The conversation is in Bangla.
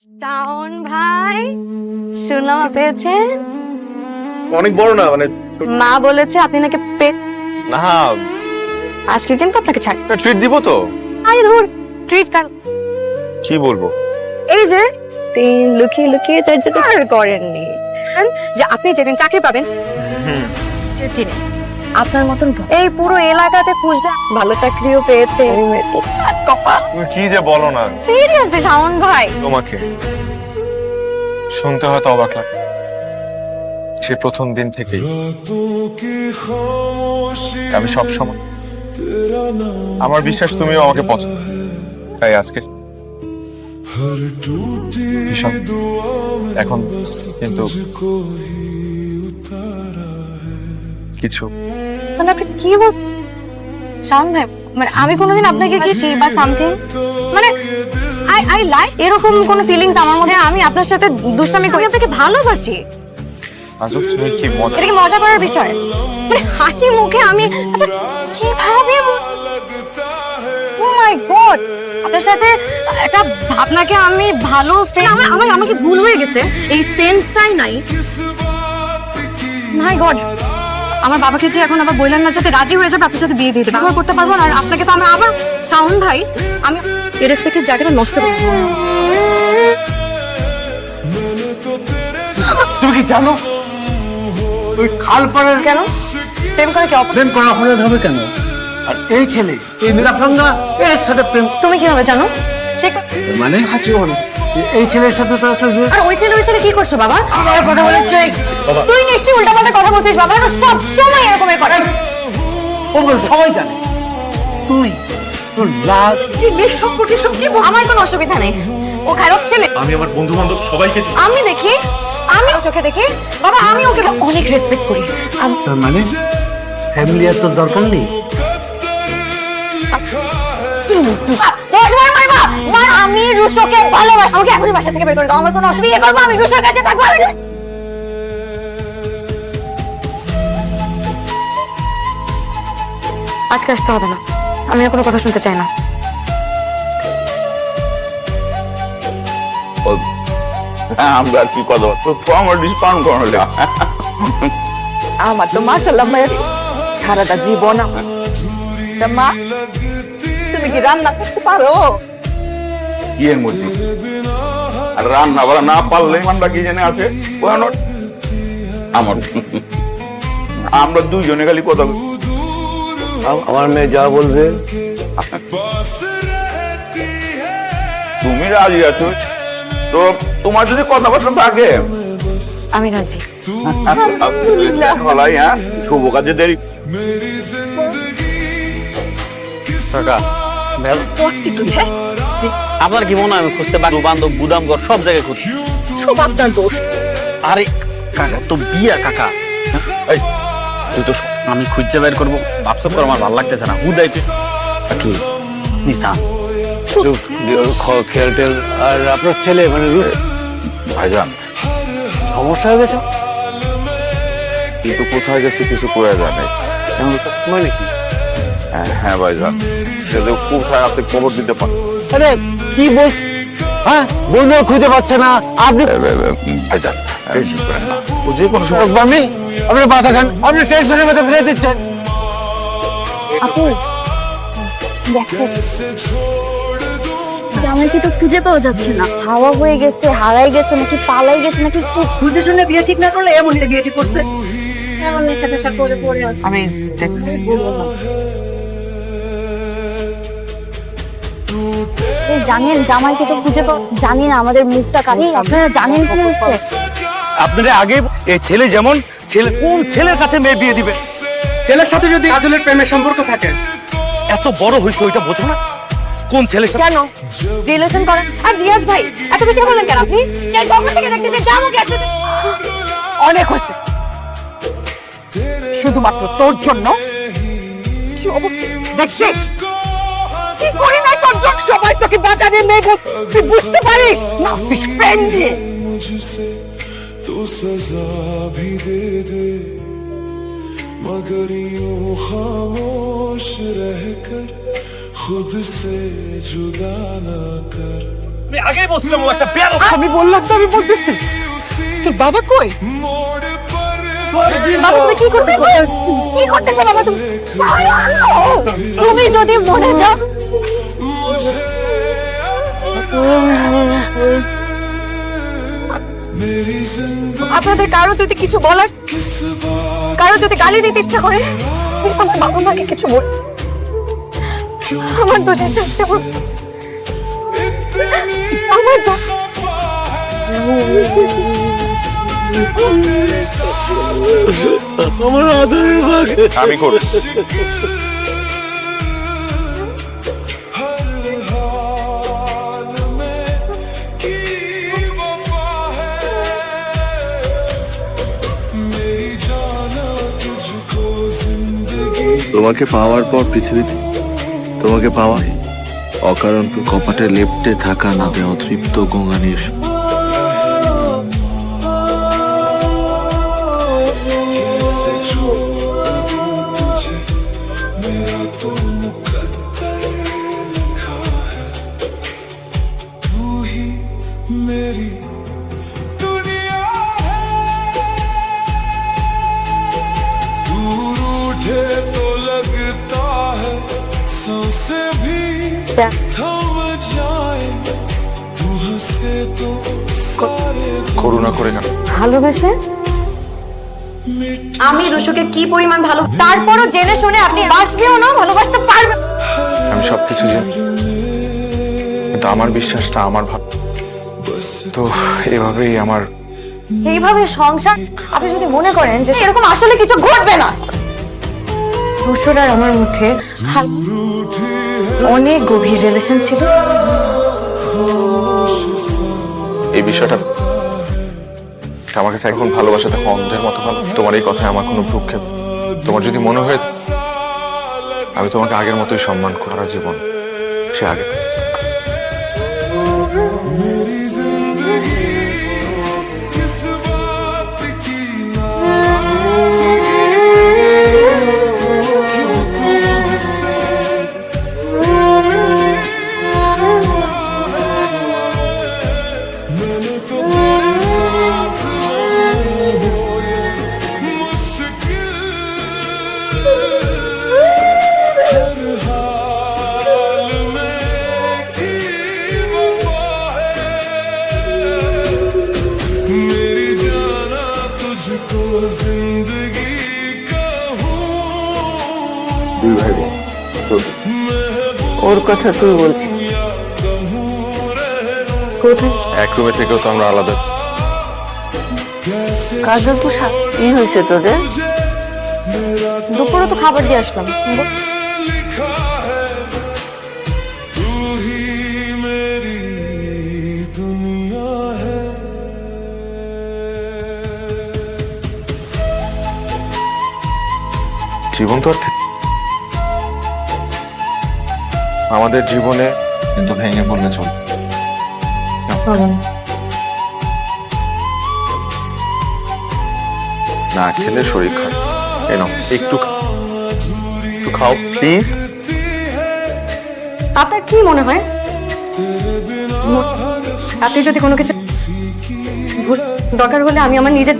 শাওন ভাই, শুনলাম পেয়েছেন। অনেক বড় না, মানে মা বলেছে আপনি নাকি না। আজকে কিন্তু আপনাকে ছাড়। ট্রিট দিব তো। আরে ধুর, ট্রিট কার কি বলবো? এই যে লুকিয়ে লুকিয়ে চার্জাটা আর করেননি যে আপনি যেদিন চাকরি পাবেন চিনে আপনার মতন এই পুরো এলাকাতে খুঁজতে ভালো চাকরিও পেয়েছে। তুমি কি যে বলো না। সিরিয়াসলি শাওন ভাই, তোমাকে শুনতে হয়তো অবাক লাগে, সে প্রথম দিন থেকেই আমি সব সময় আমার বিশ্বাস তুমিও আমাকে পছন্দ, তাই আজকে ভীষণ। এখন কিন্তু কিছু মানে আপনি কি বল শাওন ভাই, মানে আমি কোনোদিন আপনাকে কি বা সামথিং মানে আই লাইক এরকম কোন ফিলিংস আমার মধ্যে। আমি আপনার সাথে দুষ্টামি করি, আপনাকে ভালোবাসি। আজব, তুমি কি মজা। এটা কি মজা করার বিষয়? মানে হাসি মুখে আমি কিভাবে ও মাই গড আপনার সাথে একটা ভাবনাকে আমি ভালো ফ্রেন্ড আমাকে ভুল হয়ে গেছে, এই সেন্সটাই নাই। মাই গড, আমার বাবাকে যে এখন আবার বললেন না যাতে রাজি হয়ে যাবে আপনার সাথে বিয়ে দিয়ে দেবে, আমার করতে পারবো না। আর আপনাকে তো আমরা আবার শাওন ভাই, আমি এর রেসপেক্টের জায়গাটা নষ্ট করব। তুমি কি জানো ওই খালপাড়ের কেন প্রেম করে কি অপরাধ? প্রেম করা অপরাধ হবে কেন? আর এই ছেলে এই নিরাপঙ্গা এর সাথে প্রেম তুমি কিভাবে জানো? সে মানে হাজিওন এই ছেলের সাথে তো একটা আর ওই ছেলে কি করছো বাবা? কথা বলেছে তুই নিশ্চয়ই উল্টাপাল্টা কথা বলছিস বাবা। সব সময় এরকমের কথা। ও বলে সবাই জানে তুই তোর লাভ মেয়ের সম্পর্কে সব কি আমার কোনো অসুবিধা নেই। ও খারাপ ছেলে, আমি আমার বন্ধু বান্ধব সবাইকে আমি দেখি, আমি ওর চোখে দেখি বাবা, আমি ওকে অনেক রেসপেক্ট করি। তার মানে ফ্যামিলি আর তোর দরকার নেই। আমি রুশোকে ভালোবাসি, ওকে এখনই বাসা থেকে বের করে দাও। আমার কোনো অসুবিধা করবো, আমি রুশোর কাছে থাকবো। আজকে আসতে হবে না, আমি আর কোনো কথা শুনতে চাই না। আমরা আর কি কথা ফর্মালিটিস পালন করানো যায়। আমার তো মাশাআল্লাহ মায়ের সারাটা জীবন আমার। তা মা, তুমি কি রান্না করতে পারো? কি এর মধ্যে আর রান্না বাড়া না পারলে আমরা কি জানে আছে আমার আমরা দুইজনে খালি কথা আমার মেয়ে যা বলবে তুমি রাজি আছো তো তোমার যদি কথাবার্তা থাকে আমি রাজি। ভালাই, হ্যাঁ শুভ কাজে দেরি। কাকা আপনার কি মনে হয় আমি খুঁজতে পারবো? বান্ধব বুদামঘর সব জায়গায় খুঁজছি, সব আপনার দোষ। আরে কাকা তো বিয়া কাকা। এই তুই তো আমি খুঁজতে বের করবো ভাবসাব করে আমার ভালো লাগতেছে না। হুদাইতে কি নিশান খেল টেল আর আপনার ছেলে মানে ভাইজান সমস্যা হয়ে গেছে কিন্তু কোথায় গেছে কিছু করে যায় নাই। মানে কি? হ্যাঁ ভাইজান, সে যে কোথায় আপনি খবর দিতে পারেন। আরে কি বল, হ্যাঁ বন্ধু খুঁজে পাচ্ছে না আপনি ভাইজান টেনশন করেন না, ও যে কোনো সময় আমি আপনার মাথা খান, আপনি টেনশনের মধ্যে ফেলে দিচ্ছেন। আপু দেখো জামাইকে তো খুঁজে পাওয়া যাচ্ছে না, হাওয়া হয়ে গেছে, হারাই গেছে নাকি পালাই গেছে নাকি বুঝে শুনে বিয়ে ঠিক না করলে এমন বিয়ে ঠিক করছে। এমন নেশা টেশা করে পড়ে আছে। আমি এই জানেন জামাইকে তো খুঁজে পাওয়া, জানি না আমাদের মুখটা কাটি, আপনারা জানেন কি হচ্ছে? আপনারা আগে এই ছেলে যেমন ছেলে কোন ছেলের কাছে মেয়ে বিয়ে দিবে? ছেলের সাথে যদি আদলের প্রেমের সম্পর্ক থাকে এত বড় হয়েছে ওইটা বোঝো না? কোন ছেলে কেন রিলেশন করেন? আর রিয়াজ ভাই এত বেশি বলেন কেন আপনি? সেই কখন থেকে দেখতেছি জামাকে একসাথে। অনেক হয়েছে, শুধুমাত্র তোর জন্য। কি অবস্থা দেখছিস? কি করি নাই তোর জন্য? সবাই তোকে বাজারে নেব, তুই বুঝতে পারিস না? ফ্রেন্ড নিয়ে तो सजा भी दे दे मगर यूं खामोश रहकर खुद से जुदा ना कर। আমি আগেই বলছিলাম ও একটা বেয়াদব। আমি বললাম তো, আমি বলতেছি তোর বাবা কই? বাবা তুমি কি করতে কি করতেছো বাবা তুমি? তুমি যদি মরে যাও আপনাদের কারো যদি কিছু বলার, কারো যদি গালি দিতে ইচ্ছা করে, আমার বাবা মাকে কিছু বল। আমার দোষের শাস্তি হোক। আমার দোষ। আমি করব। তোমাকে পাওয়ার পর পৃথিবীতে তোমাকে পাওয়া অকারণ কপাটে লেপ্টে থাকা নাতে অতৃপ্ত গঙ্গানির मेरी दुनिया दूर उठे तो लगता है सांसे भी थम जाए तू हंसे तो सारे করুণা করে কেন? ভালোবেসে আমি রুশুকে কি পরিমাণ ভালো, তারপরও জেনে শুনে আপনি বাসবেও না, ভালোবাসতে পারবেন। আমি সবকিছু জানি, কিন্তু আমার বিশ্বাসটা আমার ভাব। তো এভাবেই আমার এইভাবে সংসার, আপনি যদি মনে করেন যে এরকম আসলে কিছু ঘটবে না, রুশুর আর আমার মধ্যে অনেক গভীর রিলেশন ছিল। এই বিষয়টা আমার কাছে এখন ভালোবাসা দেখো অন্ধের মতো ভালো। তোমার এই কথায় আমার কোনো ভ্রুক্ষেপ। তোমার যদি মনে হয় আমি তোমাকে আগের মতোই সম্মান করা জীবন সে আগে। मेरी जिंदगी किस बात की क्यों तुझसे मैंने तो तेरे साथ हो ये मुश्किल हर हाल में की वफा है मेरी जाना तुझको जिंदगी कहूँ ওর কথা তুই বলছিস? কোথায়? এক রুমে থেকেও তো আমরা আলাদা। কাজল তো কি হয়েছে তোদের? দুপুরে তো খাবার দিয়ে আসলাম। लिखा है तू ही मेरी दुनिया है জীবন তো আর আমাদের জীবনে কিন্তু ভেঙে পড়লে চল না, খেলে শরীর খারাপ। এই নাও একটু খাও প্লিজ। আপনার কি মনে হয় আপনি যদি কোনো কিছু ভুল দরকার হলে আমি আমার নিজের